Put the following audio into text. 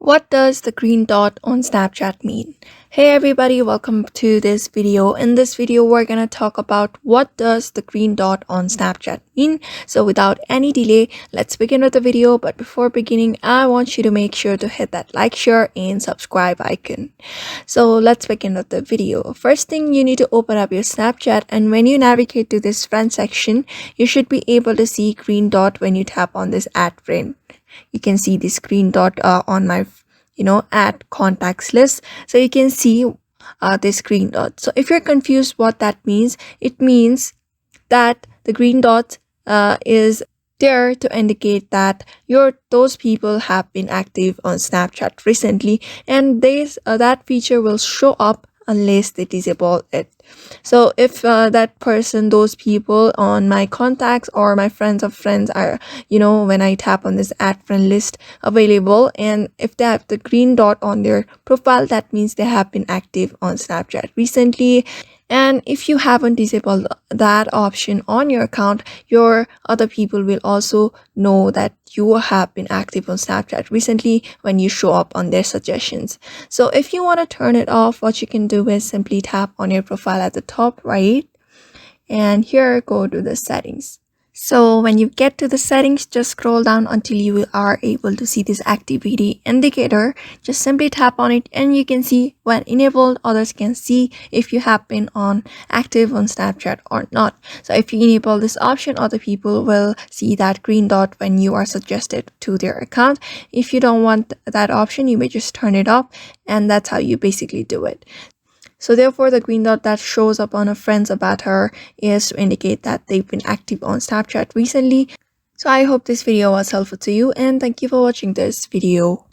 What does the green dot on Snapchat mean? Hey everybody, welcome to this video. In this video, we're gonna talk about what does the green dot on Snapchat mean. So without any delay, let's begin with the video. But before beginning, I want you to make sure to hit that like, share, and subscribe icon. So let's begin with the video. First thing, you need to open up your Snapchat, and when you navigate to this friend section, you should be able to see green dot when you tap on this add friend. You can see this green dot on my add contacts list, so you can see this green dot. So if you're confused what that means, it means that the green dot is there to indicate that those people have been active on Snapchat recently, and that feature will show up unless they disable it. So if that person, those people on my contacts or my friends of friends are, when I tap on this add friend list available, and if they have the green dot on their profile, that means they have been active on Snapchat recently. And if you haven't disabled that option on your account, your other people will also know that you have been active on Snapchat recently when you show up on their suggestions. So if you want to turn it off, what you can do is simply tap on your profile at the top right, and here go to the settings. So when you get to the settings, just scroll down until you are able to see this activity indicator. Just simply tap on it, and you can see when enabled, others can see if you have been active on Snapchat or not. So if you enable this option, other people will see that green dot when you are suggested to their account. If you don't want that option, you may just turn it off, and that's how you basically do it. So therefore, the green dot that shows up on a friend's avatar is to indicate that they've been active on Snapchat recently. So I hope this video was helpful to you, and thank you for watching this video.